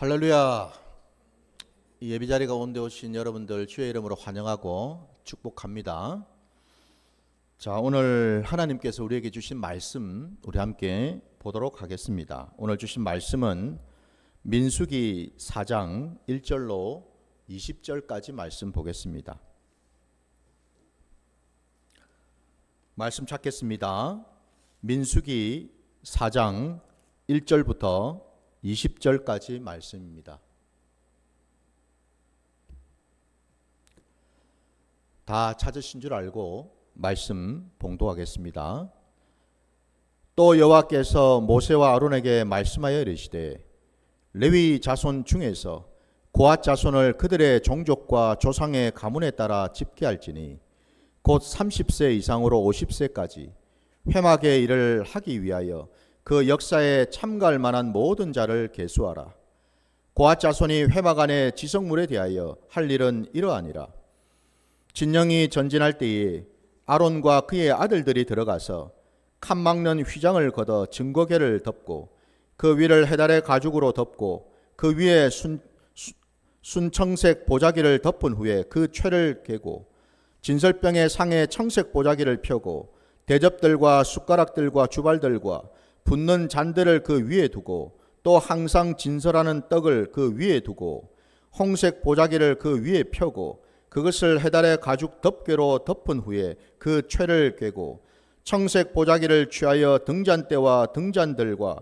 할렐루야. 이 예배자리 가운데 오신 여러분들 주의 이름으로 환영하고 축복합니다. 자, 오늘 하나님께서 우리에게 주신 말씀 우리 함께 보도록 하겠습니다. 오늘 주신 말씀은 민수기 4장 1절로 20절까지 말씀 보겠습니다. 말씀 찾겠습니다. 민수기 4장 1절부터 20절까지 말씀입니다. 다 찾으신 줄 알고 말씀 봉독하겠습니다. 또 여호와께서 모세와 아론에게 말씀하여 이르시되 레위 자손 중에서 고핫 자손을 그들의 종족과 조상의 가문에 따라 집계할지니 곧 30세 이상으로 50세까지 회막의 일을 하기 위하여 그 역사에 참가할 만한 모든 자를 계수하라. 고핫 자손이 회막 안의 지성물에 대하여 할 일은 이러하니라. 진영이 전진할 때에 아론과 그의 아들들이 들어가서 칸 막는 휘장을 걷어 증거궤를 덮고 그 위를 해달의 가죽으로 덮고 그 위에 순청색 보자기를 덮은 후에 그 최를 개고 진설병의 상에 청색 보자기를 펴고 대접들과 숟가락들과 주발들과 붓는 잔들을 그 위에 두고 또 항상 진설하는 떡을 그 위에 두고 홍색 보자기를 그 위에 펴고 그것을 해달의 가죽 덮개로 덮은 후에 그 최를 꿰고 청색 보자기를 취하여 등잔대와 등잔들과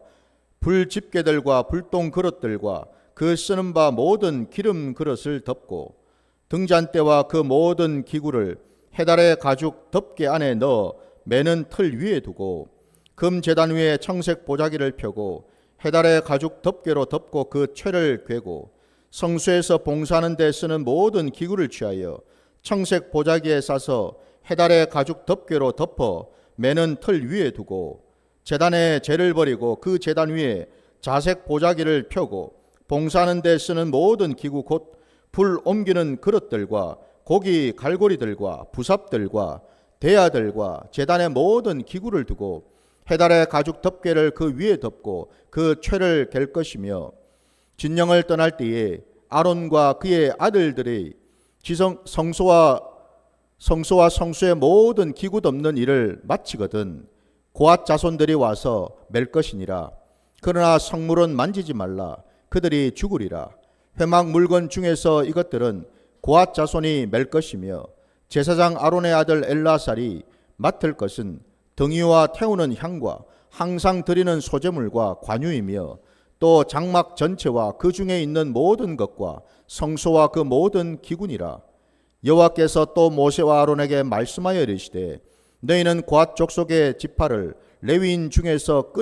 불집게들과 불똥 그릇들과 그 쓰는 바 모든 기름 그릇을 덮고 등잔대와 그 모든 기구를 해달의 가죽 덮개 안에 넣어 매는 틀 위에 두고 금 제단 위에 청색 보자기를 펴고 해달의 가죽 덮개로 덮고 그 최를 꿰고 성소에서 봉사하는 데 쓰는 모든 기구를 취하여 청색 보자기에 싸서 해달의 가죽 덮개로 덮어 매는 틀 위에 두고 제단에 재를 버리고 그 제단 위에 자색 보자기를 펴고 봉사하는 데 쓰는 모든 기구 곧 불 옮기는 그릇들과 고기 갈고리들과 부삽들과 대야들과 제단의 모든 기구를 두고 해달의 가죽 덮개를 그 위에 덮고 그 최를 갤 것이며 진영을 떠날 때에 아론과 그의 아들들이 성소와 성소의 모든 기구 덮는 일을 마치거든 고핫 자손들이 와서 맬 것이니라. 그러나 성물은 만지지 말라. 그들이 죽으리라. 회막 물건 중에서 이것들은 고핫 자손이 맬 것이며 제사장 아론의 아들 엘라살이 맡을 것은 등이와 태우는 향과 항상 드리는 소제물과 관유이며 또 장막 전체와 그 중에 있는 모든 것과 성소와 그 모든 기구니라. 여호와께서 또 모세와 아론에게 말씀하여 이르시되 너희는 고핫 족속의 지파를 레위인 중에서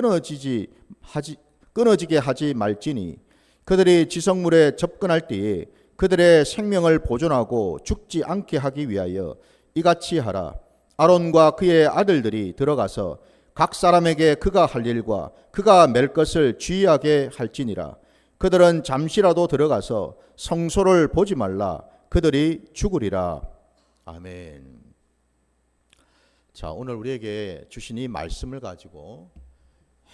끊어지게 하지 말지니 그들이 지성물에 접근할 때에 그들의 생명을 보존하고 죽지 않게 하기 위하여 이같이 하라. 아론과 그의 아들들이 들어가서 각 사람에게 그가 할 일과 그가 맬 것을 주의하게 할지니라. 그들은 잠시라도 들어가서 성소를 보지 말라. 그들이 죽으리라. 아멘. 자, 오늘 우리에게 주신 이 말씀을 가지고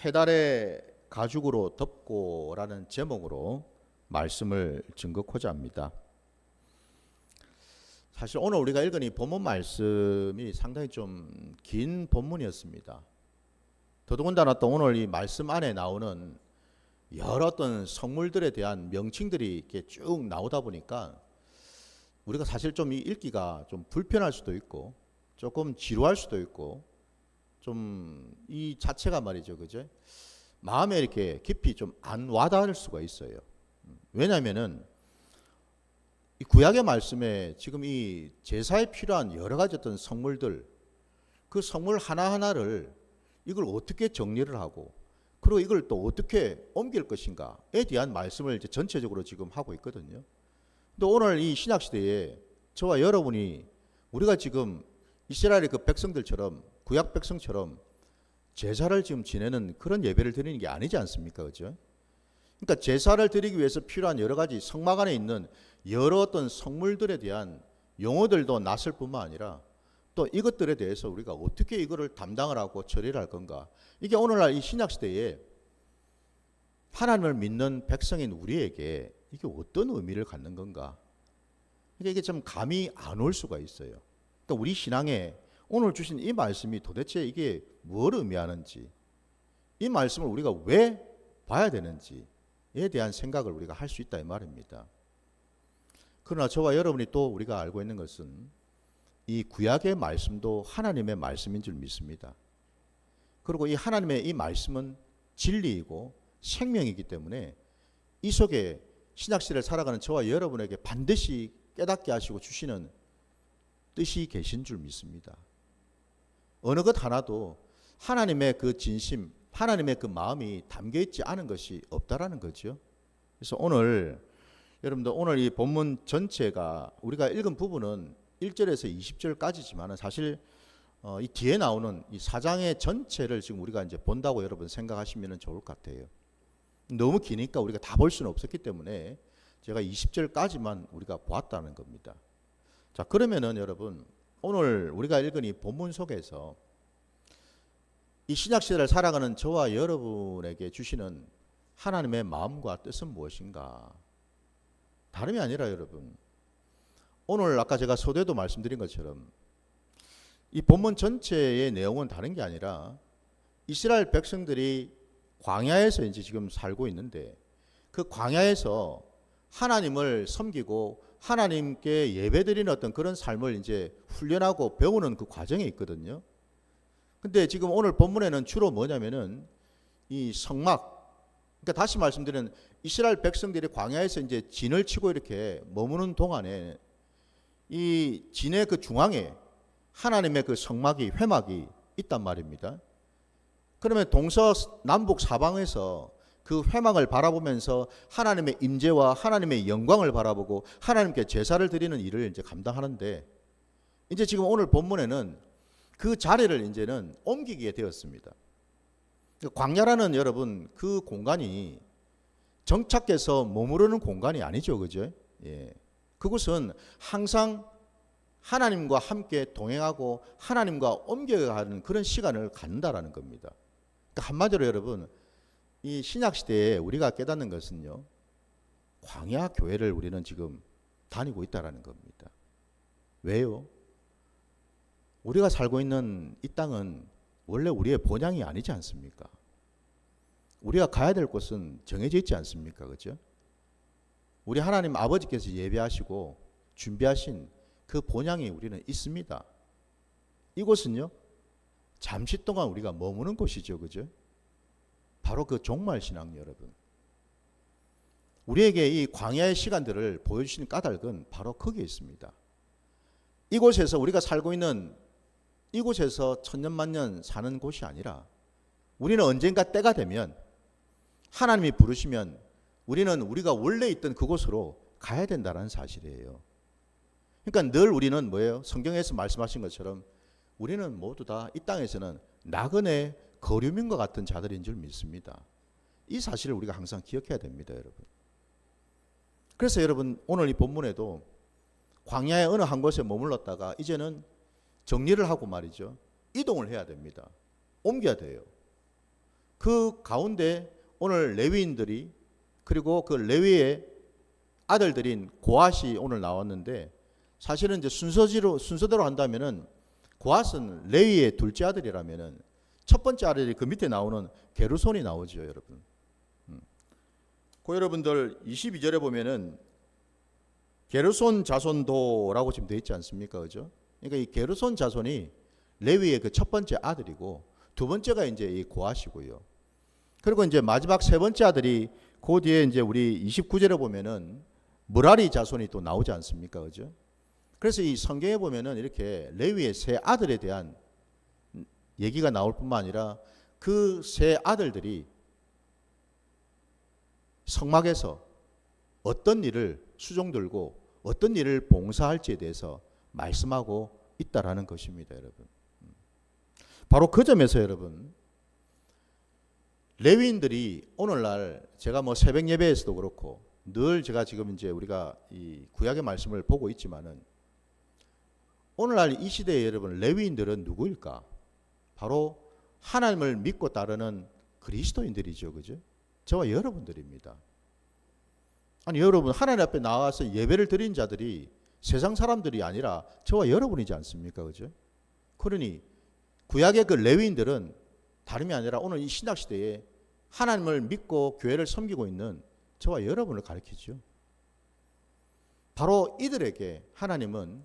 해달의 가죽으로 덮고라는 제목으로 말씀을 증거하고자 합니다. 사실 오늘 우리가 읽은 이 본문 말씀이 상당히 좀 긴 본문이었습니다. 더더군다나 또 오늘 이 말씀 안에 나오는 여러 어떤 성물들에 대한 명칭들이 이렇게 쭉 나오다 보니까 우리가 사실 좀 이 읽기가 좀 불편할 수도 있고 조금 지루할 수도 있고 좀 이 자체가 말이죠, 그죠? 마음에 이렇게 깊이 좀 안 와닿을 수가 있어요. 왜냐하면은 이 구약의 말씀에 지금 이 제사에 필요한 여러 가지 어떤 성물들, 그 성물 하나하나를 이걸 어떻게 정리를 하고 그리고 이걸 또 어떻게 옮길 것인가에 대한 말씀을 이제 전체적으로 지금 하고 있거든요. 또 오늘 이 신약 시대에 저와 여러분이 우리가 지금 이스라엘의 그 백성들처럼 구약 백성처럼 제사를 지금 지내는 그런 예배를 드리는 게 아니지 않습니까? 그죠? 그러니까 제사를 드리기 위해서 필요한 여러 가지 성막 안에 있는 여러 어떤 성물들에 대한 용어들도 낯설 뿐만 아니라 또 이것들에 대해서 우리가 어떻게 이거를 담당을 하고 처리를 할 건가. 이게 오늘날 이 신약 시대에 하나님을 믿는 백성인 우리에게 이게 어떤 의미를 갖는 건가? 이게 좀 감이 안 올 수가 있어요. 그러니까 우리 신앙에 오늘 주신 이 말씀이 도대체 이게 뭘 의미하는지, 이 말씀을 우리가 왜 봐야 되는지에 대한 생각을 우리가 할 수 있다 이 말입니다. 그러나 저와 여러분이 또 우리가 알고 있는 것은 이 구약의 말씀도 하나님의 말씀인 줄 믿습니다. 그리고 이 하나님의 이 말씀은 진리이고 생명이기 때문에 이 속에 신약시대를 살아가는 저와 여러분에게 반드시 깨닫게 하시고 주시는 뜻이 계신 줄 믿습니다. 어느 것 하나도 하나님의 그 진심, 하나님의 그 마음이 담겨있지 않은 것이 없다라는 거죠. 그래서 오늘 여러분들 오늘 이 본문 전체가 우리가 읽은 부분은 1절에서 20절까지지만 사실 이 뒤에 나오는 이 4장의 전체를 지금 우리가 이제 본다고 여러분 생각하시면 좋을 것 같아요. 너무 기니까 우리가 다 볼 수는 없었기 때문에 제가 20절까지만 우리가 보았다는 겁니다. 자, 그러면은 여러분 오늘 우리가 읽은 이 본문 속에서 이 신약 시대를 살아가는 저와 여러분에게 주시는 하나님의 마음과 뜻은 무엇인가? 다름이 아니라 여러분 오늘 아까 제가 서두에도 말씀드린 것처럼 이 본문 전체의 내용은 다른 게 아니라 이스라엘 백성들이 광야에서 이제 지금 살고 있는데 그 광야에서 하나님을 섬기고 하나님께 예배드리는 어떤 그런 삶을 이제 훈련하고 배우는 그 과정에 있거든요. 근데 지금 오늘 본문에는 주로 뭐냐면은 이 성막, 그러니까 다시 말씀드리는 이스라엘 백성들이 광야에서 이제 진을 치고 이렇게 머무는 동안에 이 진의 그 중앙에 하나님의 그 성막이, 회막이 있단 말입니다. 그러면 동서남북 사방에서 그 회막을 바라보면서 하나님의 임재와 하나님의 영광을 바라보고 하나님께 제사를 드리는 일을 이제 감당하는데 이제 지금 오늘 본문에는 그 자리를 이제는 옮기게 되었습니다. 광야라는 여러분 그 공간이 정착해서 머무르는 공간이 아니죠, 그죠? 예. 그곳은 항상 하나님과 함께 동행하고 하나님과 옮겨가는 그런 시간을 갖는다라는 겁니다. 그러니까 한마디로 여러분 이 신약 시대에 우리가 깨닫는 것은요, 광야 교회를 우리는 지금 다니고 있다라는 겁니다. 왜요? 우리가 살고 있는 이 땅은 원래 우리의 본향이 아니지 않습니까? 우리가 가야 될 곳은 정해져 있지 않습니까? 그죠? 우리 하나님 아버지께서 예배하시고 준비하신 그 본향이 우리는 있습니다. 이곳은요, 잠시 동안 우리가 머무는 곳이죠. 그죠? 바로 그 종말신앙 여러분. 우리에게 이 광야의 시간들을 보여주시는 까닭은 바로 거기에 있습니다. 이곳에서 우리가 살고 있는 이곳에서 천년만년 사는 곳이 아니라 우리는 언젠가 때가 되면 하나님이 부르시면 우리는 우리가 원래 있던 그곳으로 가야 된다는 사실이에요. 그러니까 늘 우리는 뭐예요? 성경에서 말씀하신 것처럼 우리는 모두 다 이 땅에서는 나그네 거류민과 같은 자들인 줄 믿습니다. 이 사실을 우리가 항상 기억해야 됩니다, 여러분. 그래서 여러분 오늘 이 본문에도 광야의 어느 한 곳에 머물렀다가 이제는 정리를 하고 말이죠. 이동을 해야 됩니다. 옮겨야 돼요. 그 가운데 오늘 레위인들이 그리고 그 레위의 아들들인 고앗이 오늘 나왔는데 사실은 이제 순서대로 한다면은 고앗은 레위의 둘째 아들이라면은 첫 번째 아들이 그 밑에 나오는 게르손이 나오죠, 여러분. 그 여러분들 22절에 보면은 게르손 자손도라고 지금 되어 있지 않습니까, 그죠? 그러니까 이 게르손 자손이 레위의 그 첫 번째 아들이고 두 번째가 이제 이 고앗이고요. 그리고 이제 마지막 세 번째 아들이 그 뒤에 이제 우리 29절에 보면은 무라리 자손이 또 나오지 않습니까, 그죠? 그래서 이 성경에 보면은 이렇게 레위의 세 아들에 대한 얘기가 나올 뿐만 아니라 그 세 아들들이 성막에서 어떤 일을 수종들고 어떤 일을 봉사할지에 대해서 말씀하고 있다라는 것입니다, 여러분. 바로 그 점에서 여러분 레위인들이 오늘날 제가 뭐 새벽 예배에서도 그렇고 늘 제가 지금 이제 우리가 이 구약의 말씀을 보고 있지만은 오늘날 이 시대에 여러분 레위인들은 누구일까? 바로 하나님을 믿고 따르는 그리스도인들이죠, 그죠? 저와 여러분들입니다. 아니 여러분, 하나님 앞에 나와서 예배를 드린 자들이 세상 사람들이 아니라 저와 여러분이지 않습니까? 그죠? 그러니 구약의 그 레위인들은 다름이 아니라 오늘 이 신약 시대에 하나님을 믿고 교회를 섬기고 있는 저와 여러분을 가르치죠. 바로 이들에게 하나님은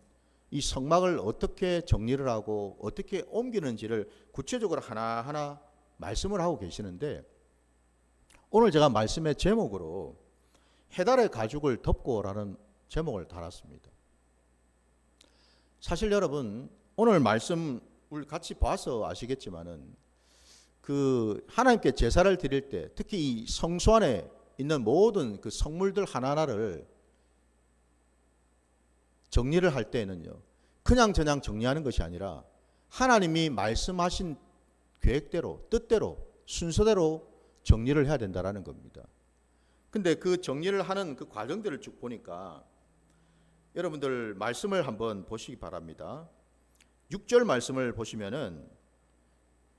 이 성막을 어떻게 정리를 하고 어떻게 옮기는지를 구체적으로 하나하나 말씀을 하고 계시는데, 오늘 제가 말씀의 제목으로 해달의 가죽을 덮고라는 제목을 달았습니다. 사실 여러분, 오늘 말씀을 같이 봐서 아시겠지만은 그 하나님께 제사를 드릴 때, 특히 이 성소 안에 있는 모든 그 성물들 하나하나를 정리를 할 때에는요, 그냥 정리하는 것이 아니라 하나님이 말씀하신 계획대로, 뜻대로, 순서대로 정리를 해야 된다라는 겁니다. 근데 그 정리를 하는 그 과정들을 쭉 보니까 여러분들 말씀을 한번 보시기 바랍니다. 6절 말씀을 보시면은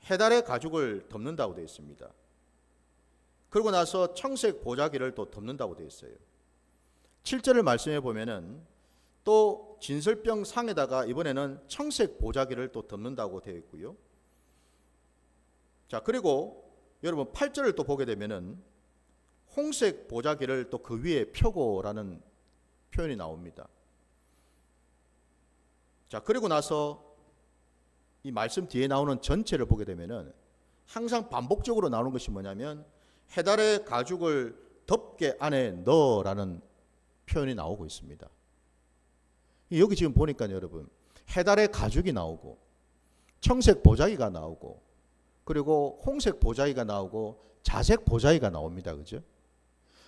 해달의 가죽을 덮는다고 되어 있습니다. 그러고 나서 청색 보자기를 또 덮는다고 되어 있어요. 7절을 말씀해 보면은 또 진설병 상에다가 이번에는 청색 보자기를 또 덮는다고 되어 있고요. 자, 그리고 여러분 8절을 또 보게 되면은 홍색 보자기를 또 그 위에 펴고라는 표현이 나옵니다. 자, 그리고 나서 이 말씀 뒤에 나오는 전체를 보게 되면은 항상 반복적으로 나오는 것이 뭐냐면 해달의 가죽을 덮개 안에 넣어라는 표현이 나오고 있습니다. 여기 지금 보니까 여러분, 해달의 가죽이 나오고 청색 보자기가 나오고 그리고 홍색 보자기가 나오고 자색 보자기가 나옵니다. 그죠?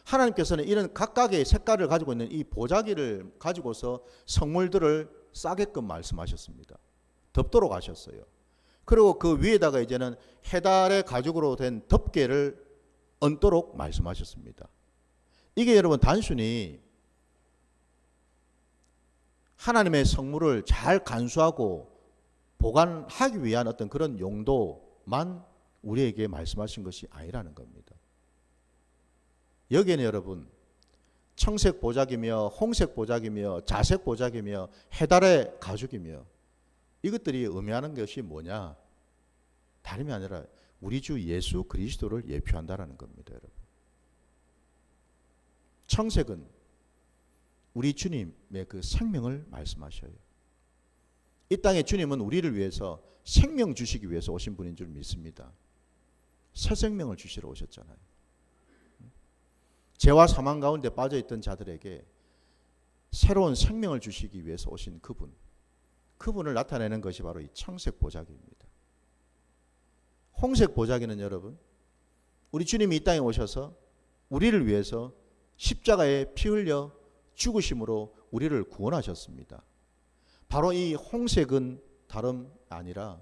하나님께서는 이런 각각의 색깔을 가지고 있는 이 보자기를 가지고서 성물들을 싸게끔 말씀하셨습니다. 덮도록 하셨어요. 그리고 그 위에다가 이제는 해달의 가죽으로 된 덮개를 얹도록 말씀하셨습니다. 이게 여러분 단순히 하나님의 성물을 잘 간수하고 보관하기 위한 어떤 그런 용도만 우리에게 말씀하신 것이 아니라는 겁니다. 여기에는 여러분 청색 보자기며 홍색 보자기며 자색 보자기며 해달의 가죽이며 이것들이 의미하는 것이 뭐냐? 다름이 아니라 우리 주 예수 그리스도를 예표한다라는 겁니다, 여러분. 청색은 우리 주님의 그 생명을 말씀하셔요. 이 땅에 주님은 우리를 위해서 생명 주시기 위해서 오신 분인 줄 믿습니다. 새 생명을 주시러 오셨잖아요. 죄와 사망 가운데 빠져있던 자들에게 새로운 생명을 주시기 위해서 오신 그분을 나타내는 것이 바로 이 청색 보자기입니다. 홍색 보자기는 여러분, 우리 주님이 이 땅에 오셔서 우리를 위해서 십자가에 피 흘려 죽으심으로 우리를 구원하셨습니다. 바로 이 홍색은 다름 아니라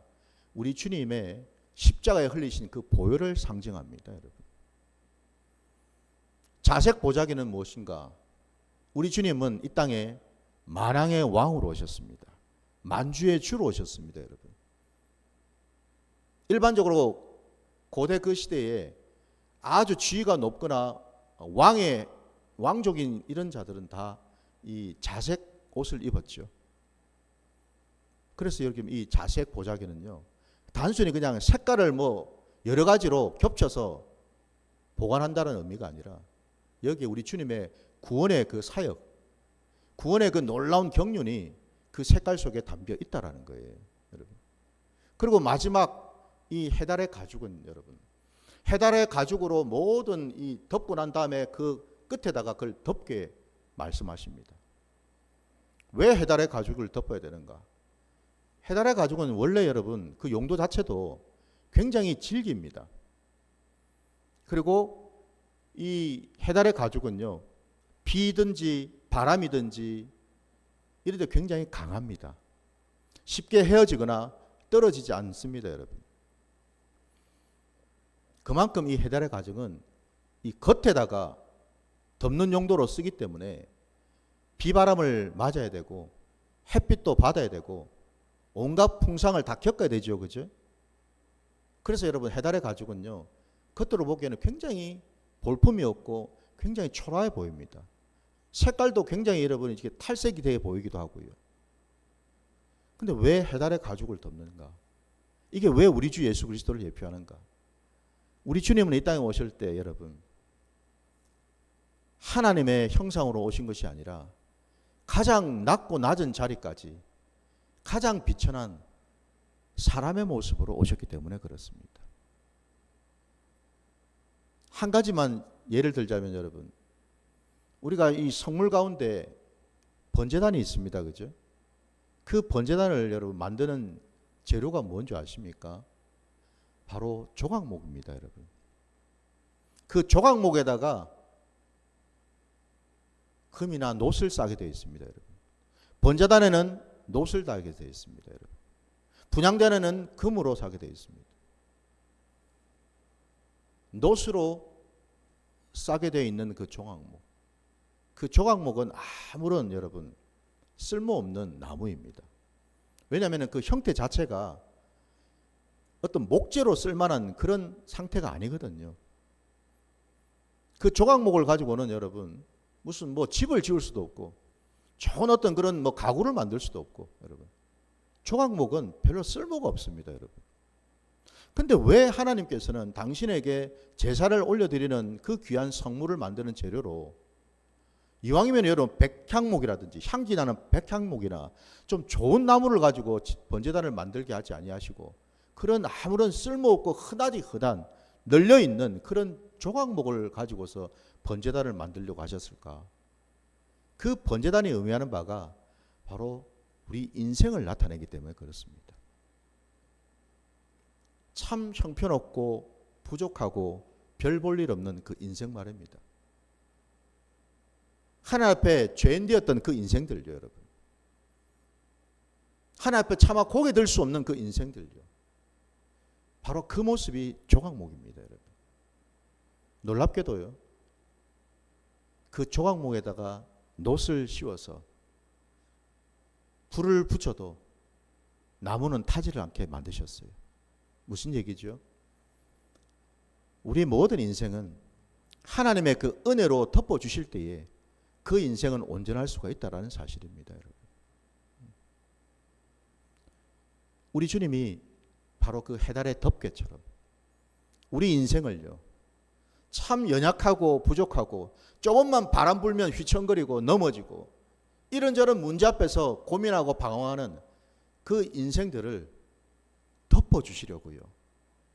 우리 주님의 십자가에 흘리신 그 보혈을 상징합니다, 여러분. 자색 보자기는 무엇인가? 우리 주님은 이 땅에 만왕의 왕으로 오셨습니다. 만주의 주로 오셨습니다, 여러분. 일반적으로 고대 그 시대에 아주 지위가 높거나 왕족인 이런 자들은 다 이 자색 옷을 입었죠. 그래서 여기 이 자색 보자기는요, 단순히 그냥 색깔을 뭐 여러 가지로 겹쳐서 보관한다는 의미가 아니라 여기 우리 주님의 구원의 그 사역, 구원의 그 놀라운 경륜이 그 색깔 속에 담겨 있다라는 거예요, 여러분. 그리고 마지막 이 해달의 가죽은 여러분, 해달의 가죽으로 모든 이 덮고 난 다음에 그 끝에다가 그걸 덮게 말씀하십니다. 왜 해달의 가죽을 덮어야 되는가? 해달의 가죽은 원래 여러분 그 용도 자체도 굉장히 질깁니다. 그리고 이 해달의 가죽은요, 비든지 바람이든지 이럴 때 굉장히 강합니다. 쉽게 헤어지거나 떨어지지 않습니다, 여러분. 그만큼 이 해달의 가죽은 이 겉에다가 덮는 용도로 쓰기 때문에 비바람을 맞아야 되고 햇빛도 받아야 되고 온갖 풍상을 다 겪어야 되죠, 그죠? 그래서 여러분 해달의 가죽은요, 겉으로 보기에는 굉장히 볼품이 없고 굉장히 초라해 보입니다. 색깔도 굉장히 여러분 이게 탈색이 되어 보이기도 하고요. 근데 왜 해달의 가죽을 덮는가? 이게 왜 우리 주 예수 그리스도를 예표하는가? 우리 주님은 이 땅에 오실 때 여러분 하나님의 형상으로 오신 것이 아니라 가장 낮고 낮은 자리까지 가장 비천한 사람의 모습으로 오셨기 때문에 그렇습니다. 한 가지만 예를 들자면 여러분, 우리가 이 성물 가운데 번제단이 있습니다. 그죠? 그 번제단을 여러분 만드는 재료가 뭔지 아십니까? 바로 조각목입니다, 여러분. 그 조각목에다가 금이나 놋을 싸게 되어 있습니다, 여러분. 번제단에는 놋을 달게 되어 있습니다, 여러분. 분향단에는 금으로 사게 되어 있습니다. 놋으로 싸게 되어 있는 그 조각목. 그 조각목은 아무런 여러분 쓸모없는 나무입니다. 왜냐하면 그 형태 자체가 어떤 목재로 쓸만한 그런 상태가 아니거든요. 그 조각목을 가지고는 여러분 무슨 뭐 집을 지을 수도 없고 좋은 어떤 그런 뭐 가구를 만들 수도 없고 여러분 조각목은 별로 쓸모가 없습니다, 여러분. 근데 왜 하나님께서는 당신에게 제사를 올려드리는 그 귀한 성물을 만드는 재료로 이왕이면 여러분 백향목이라든지 향기 나는 백향목이나 좀 좋은 나무를 가지고 번제단을 만들게 하지 아니하시고 그런 아무런 쓸모없고 흔하디 흔한 널려있는 그런 조각목을 가지고서 번제단을 만들려고 하셨을까? 그 번제단이 의미하는 바가 바로 우리 인생을 나타내기 때문에 그렇습니다. 참 형편없고 부족하고 별 볼 일 없는 그 인생 말입니다. 하나님 앞에 죄인 되었던 그 인생들요, 여러분. 하나님 앞에 차마 고개 들 수 없는 그 인생들요. 바로 그 모습이 조각목입니다, 여러분. 놀랍게도요. 그 조각목에다가 놋을 씌워서 불을 붙여도 나무는 타지를 않게 만드셨어요. 무슨 얘기죠? 우리 모든 인생은 하나님의 그 은혜로 덮어주실 때에 그 인생은 온전할 수가 있다는 사실입니다, 여러분. 우리 주님이 바로 그 해달의 덮개처럼 우리 인생을요, 참 연약하고 부족하고 조금만 바람 불면 휘청거리고 넘어지고 이런저런 문제 앞에서 고민하고 방황하는 그 인생들을 덮어주시려고요.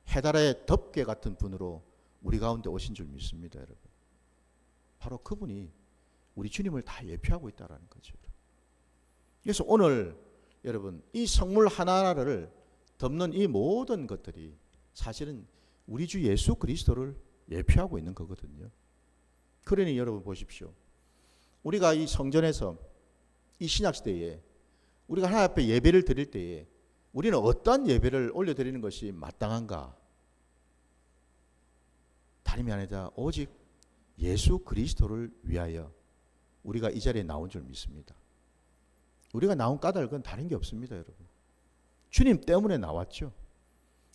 해달의 덮개 같은 분으로 우리 가운데 오신 줄 믿습니다, 여러분. 바로 그분이 우리 주님을 다 예표하고 있다는 거죠. 그래서 오늘 여러분 이 성물 하나하나를 덮는 이 모든 것들이 사실은 우리 주 예수 그리스도를 예표하고 있는 거거든요. 그러니 여러분 보십시오. 우리가 이 성전에서 이 신약시대에 우리가 하나님 앞에 예배를 드릴 때에 우리는 어떤 예배를 올려드리는 것이 마땅한가? 다름이 아니라 오직 예수 그리스도를 위하여 우리가 이 자리에 나온 줄 믿습니다. 우리가 나온 까닭은 다른 게 없습니다, 여러분. 주님 때문에 나왔죠.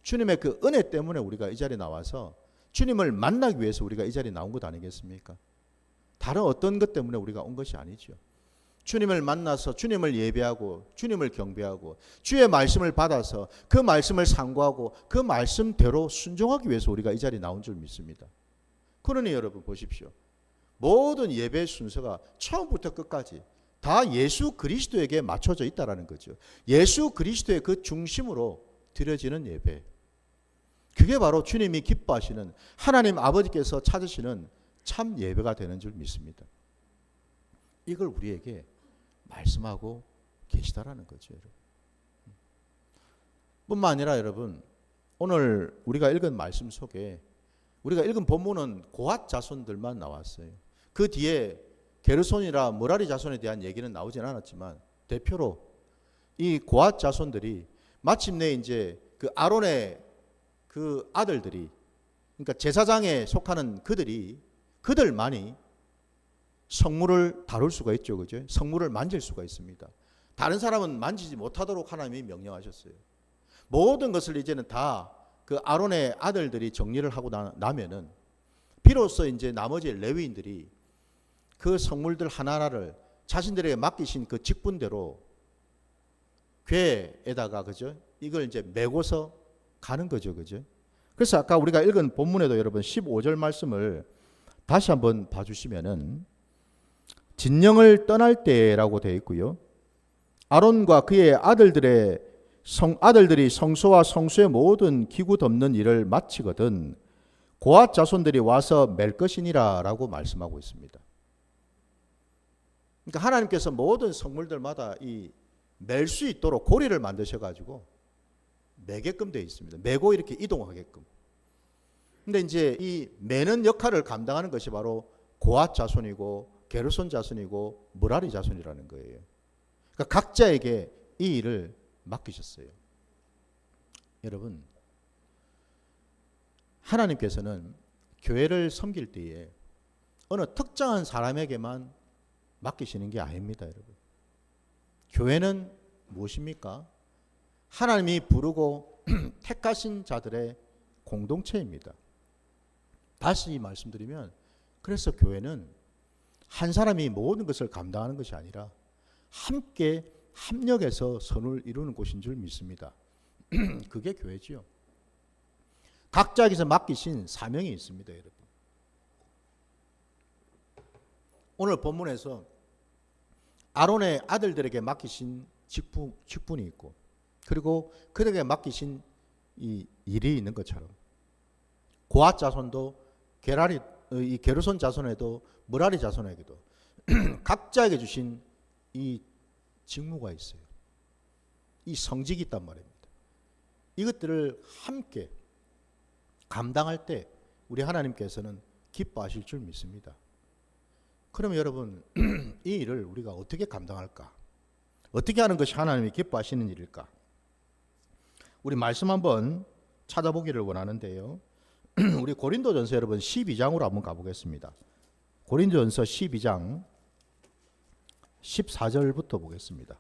주님의 그 은혜 때문에 우리가 이 자리에 나와서 주님을 만나기 위해서 우리가 이 자리에 나온 것 아니겠습니까? 다른 어떤 것 때문에 우리가 온 것이 아니죠. 주님을 만나서 주님을 예배하고 주님을 경배하고 주의 말씀을 받아서 그 말씀을 상고하고 그 말씀대로 순종하기 위해서 우리가 이 자리에 나온 줄 믿습니다. 그러니 여러분 보십시오. 모든 예배 순서가 처음부터 끝까지 다 예수 그리스도에게 맞춰져 있다는 거죠. 예수 그리스도의 그 중심으로 드려지는 예배. 그게 바로 주님이 기뻐하시는 하나님 아버지께서 찾으시는 참 예배가 되는 줄 믿습니다. 이걸 우리에게 말씀하고 계시다라는 거죠, 여러분. 뿐만 아니라 여러분, 오늘 우리가 읽은 말씀 속에 우리가 읽은 본문은 고핫 자손들만 나왔어요. 그 뒤에 게르손이라 므라리 자손에 대한 얘기는 나오진 않았지만 대표로 이 고핫 자손들이 마침내 이제 그 아론의 그 아들들이 그러니까 제사장에 속하는 그들만이 성물을 다룰 수가 있죠. 그죠? 성물을 만질 수가 있습니다. 다른 사람은 만지지 못하도록 하나님이 명령하셨어요. 모든 것을 이제는 다 그 아론의 아들들이 정리를 하고 나면은 비로소 이제 나머지 레위인들이 그 성물들 하나하나를 자신들에게 맡기신 그 직분대로 궤에다가 그죠? 이걸 이제 메고서 가는 거죠. 그죠? 그래서 아까 우리가 읽은 본문에도 여러분 15절 말씀을 다시 한번 봐주시면은 진영을 떠날 때라고 되어 있고요. 아론과 그의 아들들이 성소와 성소의 모든 기구 덮는 일을 마치거든 고앗 자손들이 와서 맬 것이니라 라고 말씀하고 있습니다. 그러니까 하나님께서 모든 성물들마다 이 맬 수 있도록 고리를 만드셔가지고 매게끔 되어 있습니다. 매고 이렇게 이동하게끔. 근데 이제 이 매는 역할을 감당하는 것이 바로 고앗 자손이고 게르손 자손이고 므라리 자손이라는 거예요. 그러니까 각자에게 이 일을 맡기셨어요. 여러분, 하나님께서는 교회를 섬길 때에 어느 특정한 사람에게만 맡기시는 게 아닙니다, 여러분. 교회는 무엇입니까? 하나님이 부르고 택하신 자들의 공동체입니다. 다시 말씀드리면, 그래서 교회는 한 사람이 모든 것을 감당하는 것이 아니라 함께 합력해서 선을 이루는 곳인 줄 믿습니다. 그게 교회지요. 각자에게서 맡기신 사명이 있습니다, 여러분. 오늘 본문에서 아론의 아들들에게 맡기신 직분이 있고, 그리고 그들에게 맡기신 이 일이 있는 것처럼 고앗 자손도 이 게르손 자손에도 므라리 자손에게도 각자에게 주신 이 직무가 있어요. 이 성직이 있단 말입니다. 이것들을 함께 감당할 때 우리 하나님께서는 기뻐하실 줄 믿습니다. 그러면 여러분, 이 일을 우리가 어떻게 감당할까? 어떻게 하는 것이 하나님이 기뻐하시는 일일까? 우리 말씀 한번 찾아보기를 원하는데요. 우리 고린도전서 여러분 12장으로 한번 가보겠습니다. 고린도전서 12장 14절부터 보겠습니다.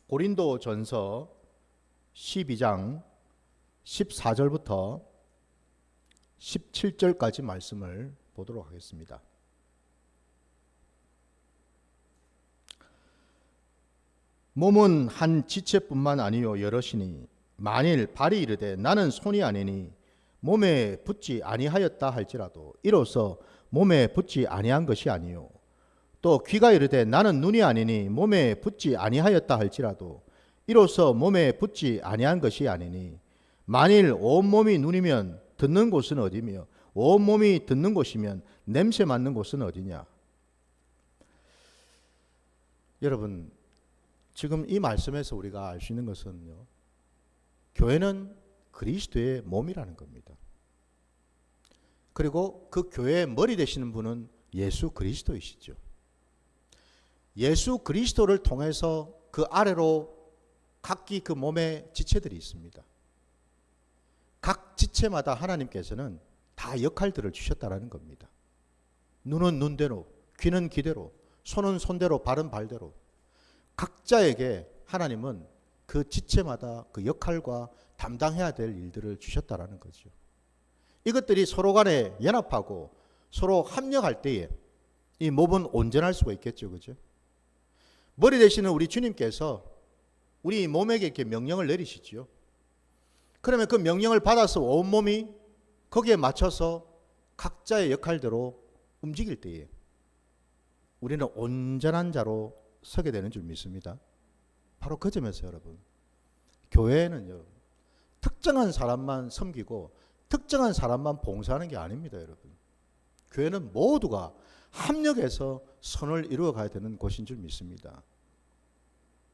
고린도전서 12장 14절부터 17절까지 말씀을 보도록 하겠습니다. 몸은 한 지체뿐만 아니요 여럿이니 만일 발이 이르되 나는 손이 아니니 몸에 붙지 아니하였다 할지라도 이로써 몸에 붙지 아니한 것이 아니요 또 귀가 이르되 나는 눈이 아니니 몸에 붙지 아니하였다 할지라도 이로써 몸에 붙지 아니한 것이 아니니 만일 온몸이 눈이면 듣는 곳은 어디며 온몸이 듣는 곳이면 냄새 맡는 곳은 어디냐. 여러분, 지금 이 말씀에서 우리가 알 수 있는 것은요, 교회는 그리스도의 몸이라는 겁니다. 그리고 그 교회의 머리 되시는 분은 예수 그리스도이시죠. 예수 그리스도를 통해서 그 아래로 각기 그 몸의 지체들이 있습니다. 각 지체마다 하나님께서는 다 역할들을 주셨다라는 겁니다. 눈은 눈대로, 귀는 귀대로, 손은 손대로, 발은 발대로 각자에게 하나님은 그 지체마다 그 역할과 담당해야 될 일들을 주셨다라는 거죠. 이것들이 서로 간에 연합하고 서로 합력할 때에 이 몸은 온전할 수가 있겠죠. 그죠? 머리 되시는 우리 주님께서 우리 몸에게 이렇게 명령을 내리시지요. 그러면 그 명령을 받아서 온몸이 거기에 맞춰서 각자의 역할대로 움직일 때에 우리는 온전한 자로 서게 되는 줄 믿습니다. 바로 그 점에서 여러분, 교회는요, 특정한 사람만 섬기고 특정한 사람만 봉사하는 게 아닙니다, 여러분. 교회는 모두가 합력해서 선을 이루어 가야 되는 곳인 줄 믿습니다.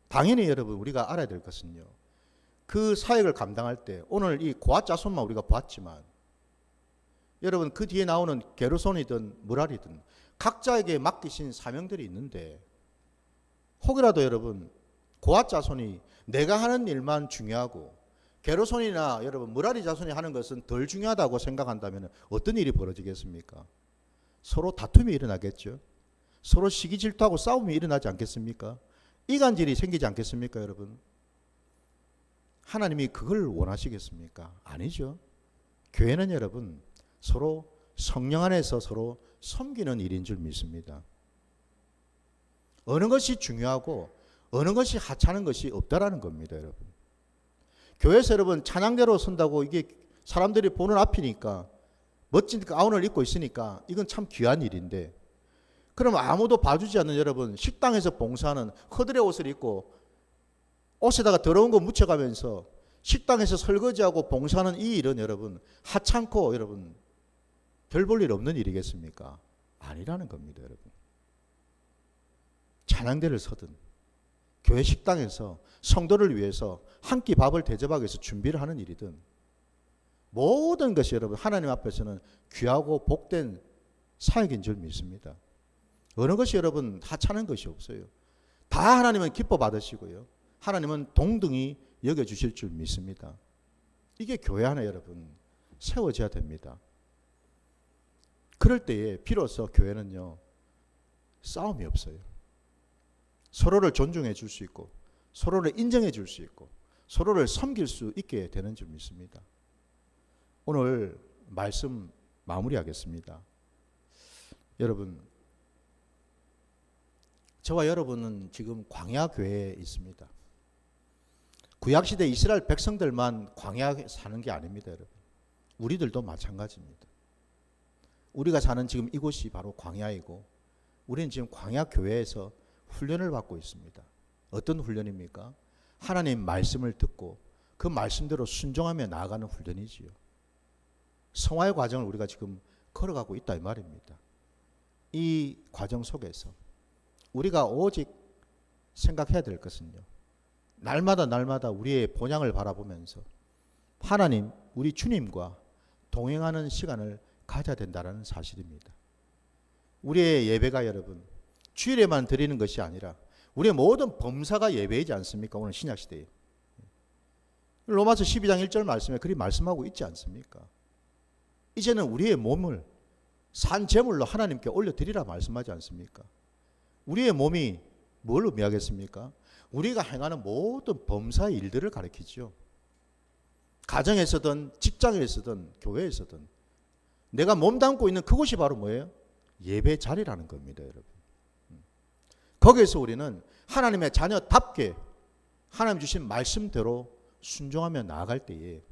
당연히 여러분, 우리가 알아야 될 것은요, 그 사역을 감당할 때 오늘 이 고앗 자손만 우리가 봤지만 여러분, 그 뒤에 나오는 게르손이든 므라리든 각자에게 맡기신 사명들이 있는데 혹이라도 여러분, 고앗 자손이 내가 하는 일만 중요하고 게르손이나 여러분 므라리 자손이 하는 것은 덜 중요하다고 생각한다면 어떤 일이 벌어지겠습니까? 서로 다툼이 일어나겠죠. 서로 시기 질투하고 싸움이 일어나지 않겠습니까? 이간질이 생기지 않겠습니까, 여러분? 하나님이 그걸 원하시겠습니까? 아니죠. 교회는 여러분 서로 성령 안에서 서로 섬기는 일인 줄 믿습니다. 어느 것이 중요하고 어느 것이 하찮은 것이 없다라는 겁니다, 여러분. 교회에서 여러분 찬양대로 선다고 이게 사람들이 보는 앞이니까 멋진 가운을 입고 있으니까 이건 참 귀한 일인데, 그럼 아무도 봐주지 않는 여러분 식당에서 봉사하는 허드레 옷을 입고 옷에다가 더러운 거 묻혀가면서 식당에서 설거지하고 봉사하는 이 일은 여러분 하찮고 여러분 별 볼 일 없는 일이겠습니까? 아니라는 겁니다, 여러분. 찬양대를 서든 교회 식당에서 성도를 위해서 한 끼 밥을 대접하기 위해서 준비를 하는 일이든 모든 것이 여러분 하나님 앞에서는 귀하고 복된 사역인 줄 믿습니다. 어느 것이 여러분 하찮은 것이 없어요. 다 하나님은 기뻐 받으시고요, 하나님은 동등히 여겨주실 줄 믿습니다. 이게 교회 안에 여러분 세워져야 됩니다. 그럴 때에 비로소 교회는요 싸움이 없어요. 서로를 존중해 줄 수 있고 서로를 인정해 줄 수 있고 서로를 섬길 수 있게 되는 줄 믿습니다. 오늘 말씀 마무리하겠습니다. 여러분, 저와 여러분은 지금 광야 교회에 있습니다. 구약시대 이스라엘 백성들만 광야에 사는 게 아닙니다, 여러분. 우리들도 마찬가지입니다. 우리가 사는 지금 이곳이 바로 광야이고 우리는 지금 광야 교회에서 훈련을 받고 있습니다. 어떤 훈련입니까? 하나님 말씀을 듣고 그 말씀대로 순종하며 나아가는 훈련이지요. 성화의 과정을 우리가 지금 걸어가고 있다 이 말입니다. 이 과정 속에서 우리가 오직 생각해야 될 것은요, 날마다 우리의 본향을 바라보면서 하나님, 우리 주님과 동행하는 시간을 가져야 된다는 사실입니다. 우리의 예배가 여러분 주일에만 드리는 것이 아니라 우리의 모든 범사가 예배이지 않습니까? 오늘 신약시대에 로마서 12장 1절 말씀에 그리 말씀하고 있지 않습니까? 이제는 우리의 몸을 산 제물로 하나님께 올려드리라 말씀하지 않습니까? 우리의 몸이 뭘 의미하겠습니까? 우리가 행하는 모든 범사의 일들을 가리키죠. 가정에서든 직장에서든 교회에서든 내가 몸담고 있는 그곳이 바로 뭐예요? 예배 자리라는 겁니다, 여러분. 거기에서 우리는 하나님의 자녀답게 하나님 주신 말씀대로 순종하며 나아갈 때에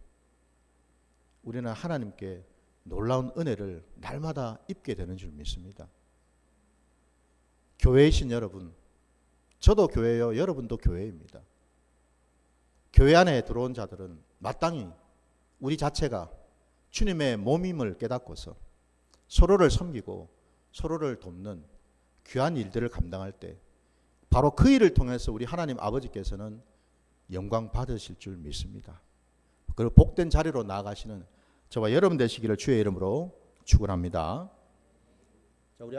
우리는 하나님께 놀라운 은혜를 날마다 입게 되는 줄 믿습니다. 교회이신 여러분, 저도 교회요, 여러분도 교회입니다. 교회 안에 들어온 자들은 마땅히 우리 자체가 주님의 몸임을 깨닫고서 서로를 섬기고 서로를 돕는 귀한 일들을 감당할 때 바로 그 일을 통해서 우리 하나님 아버지께서는 영광 받으실 줄 믿습니다. 그리고 복된 자리로 나아가시는 저와 여러분 되시기를 주의 이름으로 축원합니다.